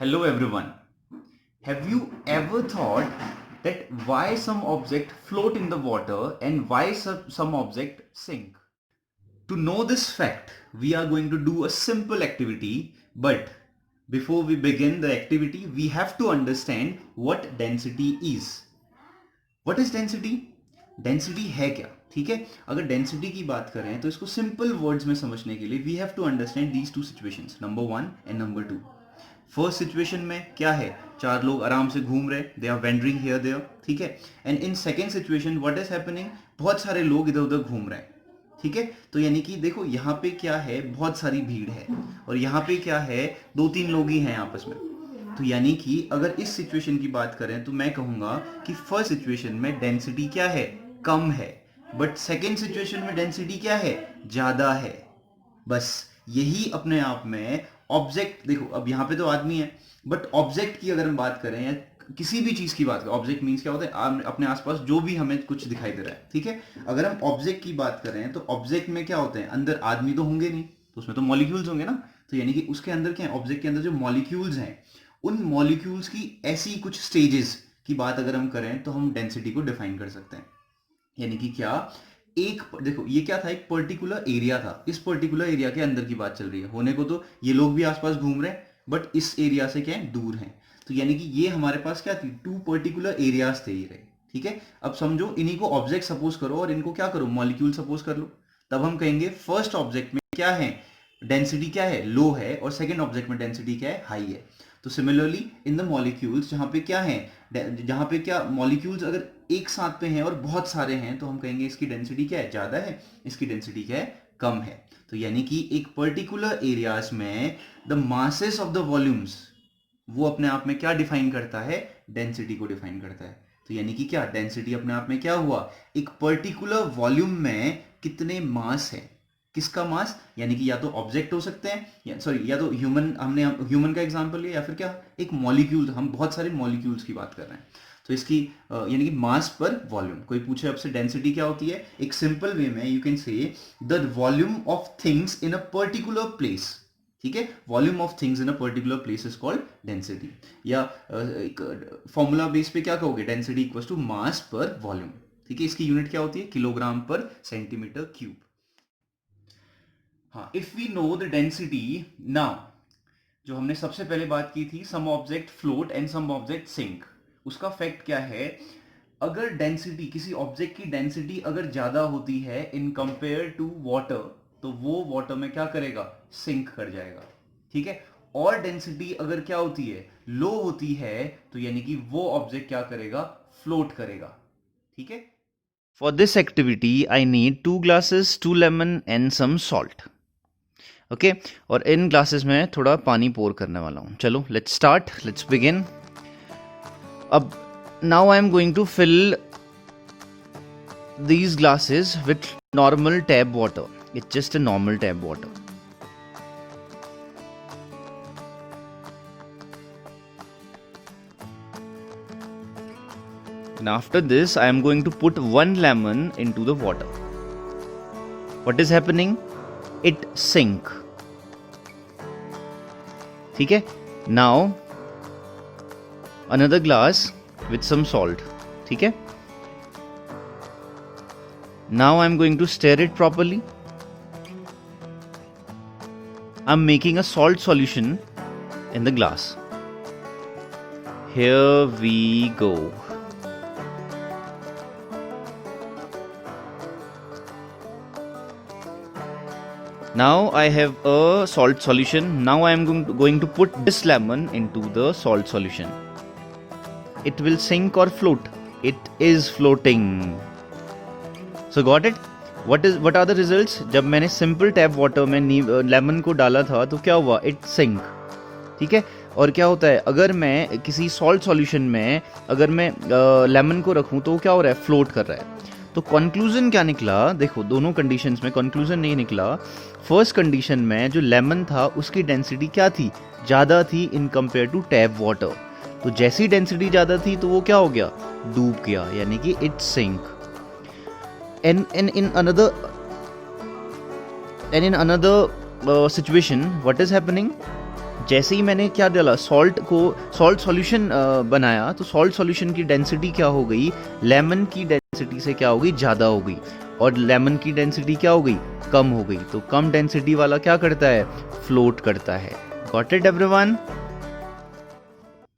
Hello everyone. Have you ever thought that why some object float in the water and why some object sink? To know this fact, we are going to do a simple activity, but before we begin the activity, we have to understand what density is. What is density? Density है क्या? ठीक है, अगर density की बात करें तो इसको सिंपल वर्ड्स में समझने के लिए we have to understand these two situations, number 1 and number 2. First situation में क्या है, चार लोग आराम से घूम रहे, they are wandering here there, ठीक है. And in second situation what is happening, बहुत सारे लोग इधर उधर घूम रहे हैं, ठीक है. तो यानी कि देखो यहाँ पे क्या है, बहुत सारी भीड़ है, और यहाँ पे क्या है, दो तीन लोग ही हैं आपस में. तो यानी कि अगर इस सिचुएशन की बात करें तो मैं कहूंगा कि फर्स्ट सिचुएशन में डेंसिटी क्या है, कम है, बट सेकेंड सिचुएशन में डेंसिटी क्या है, ज्यादा है. बस यही अपने आप में ऑब्जेक्ट, देखो अब यहाँ पे तो आदमी है, बट ऑब्जेक्ट की अगर हम बात करें या किसी भी चीज की बात करें, ऑब्जेक्ट मीन्स क्या होता है, अपने आसपास जो भी हमें कुछ दिखाई दे रहा है, ठीक है. अगर हम ऑब्जेक्ट की बात करें तो ऑब्जेक्ट में क्या होते हैं, अंदर आदमी तो होंगे नहीं, तो उसमें तो मॉलिक्यूल्स होंगे ना. तो यानी कि उसके अंदर क्या है, ऑब्जेक्ट के अंदर जो मॉलिक्यूल्स हैं, उन मॉलिक्यूल्स की ऐसी कुछ स्टेजेस की बात अगर हम करें तो हम डेंसिटी को डिफाइन कर सकते हैं. यानी कि क्या, एक देखो ये क्या था, एक पर्टिकुलर एरिया था, इस पर्टिकुलर एरिया के अंदर की बात चल रही है, होने को तो ये लोग भी आसपास घूम रहे हैं, बट इस एरिया से क्या है, दूर हैं. तो यानी कि ये हमारे पास क्या थी, टू पर्टिकुलर एरियाज थे ये रहे, ठीक है. अब समझो इन्हीं को ऑब्जेक्ट सपोज करो और इनको क्या करो, मॉलिक्यूल सपोज कर लो, तब हम कहेंगे फर्स्ट ऑब्जेक्ट में क्या है, डेंसिटी क्या है, लो है, और सेकेंड ऑब्जेक्ट में डेंसिटी क्या है, हाई है. तो सिमिलरली इन द मॉलिक्यूल्स, जहां पे क्या है, जहां पे क्या मॉलिक्यूल्स अगर एक साथ पे हैं और बहुत सारे हैं, तो हम कहेंगे इसकी डेंसिटी क्या है, ज्यादा है, इसकी डेंसिटी क्या है, कम है. तो यानी कि एक पर्टिकुलर एरियाज में the masses of the volumes, वो अपने आप में क्या डिफाइन करता है, डेंसिटी को डिफाइन करता है. तो यानी कि क्या, डेंसिटी अपने आप में क्या हुआ, एक पर्टिकुलर वॉल्यूम में कितने मास है, किसका मास, यानी कि या तो ऑब्जेक्ट हो सकते हैं, या सॉरी या तो ह्यूमन, हमने ह्यूमन का एग्जांपल लिया, या फिर क्या, एक मॉलिक्यूल, हम बहुत सारे मॉलिक्यूल्स की बात कर रहे हैं. तो इसकी यानी कि मास पर वॉल्यूम. कोई पूछे आपसे डेंसिटी क्या होती है, एक सिंपल वे में you can say the volume of things in a particular place, ठीक है. Volume of things in a particular place is called density. या एक फॉर्मूला बेस पे क्या कहोगे, डेंसिटी इक्वल्स टू मास पर वॉल्यूम, ठीक है. इसकी यूनिट क्या होती है, किलोग्राम पर सेंटीमीटर क्यूब. हाँ, if we know the density now, जो हमने सबसे पहले बात की थी, some object float and some object sink, उसका फैक्ट क्या है, अगर डेंसिटी, किसी ऑब्जेक्ट की डेंसिटी अगर ज्यादा होती है इन कंपेयर टू वाटर, तो वो वाटर में क्या करेगा, सिंक कर जाएगा, ठीक है. और डेंसिटी अगर क्या होती है, लो होती है, तो यानी कि वो ऑब्जेक्ट क्या करेगा, फ्लोट करेगा, ठीक है. For this activity, I need 2 glasses, 2 lemon and some salt. Okay और इन ग्लासेस में थोड़ा पानी पोर करने वाला हूँ. चलो लेट्स स्टार्ट, लेट्स बिगिन. अब now I am going to fill these glasses with normal tap water. It's just a normal tap water. And after this, I am going to put 1 lemon into the water. What is happening? It sink. ठीक है. Now another glass with some salt. ठीक है. Now I'm going to stir it properly. I'm making a salt solution in the glass. Here we go. Now I have a salt solution. Now I am going to put this lemon into the salt solution. It will sink or float. It is floating. So got it? What are the results? जब मैंने simple tap water में lemon को डाला था तो क्या हुआ? It sink. ठीक है. और क्या होता है, अगर मैं किसी सॉल्ट सॉल्यूशन में अगर मैं लेमन को रखूं तो क्या हो रहा है, फ्लोट कर रहा है. तो कंक्लूजन क्या निकला, देखो दोनों कंडीशंस में कंक्लूजन नहीं निकला. फर्स्ट कंडीशन में जो लेमन था उसकी डेंसिटी क्या थी, ज़्यादा थी in compare to tap water. तो जैसी डेंसिटी ज़्यादा थी तो वो क्या हो गया, डूब गया, यानी कि it sink. And in another situation, what is happening? जैसे ही मैंने क्या डाला, सॉल्ट सॉल्यूशन बनाया, तो सॉल्ट सॉल्यूशन की डेंसिटी क्या हो गई, लेमन की डेंसिटी से क्या हो गई, ज़्यादा हो गई, और लेमन की डेंसिटी क्या हो गई, कम हो गई। तो कम डेंसिटी वाला क्या करता है, फ्लोट करता है। Got it everyone?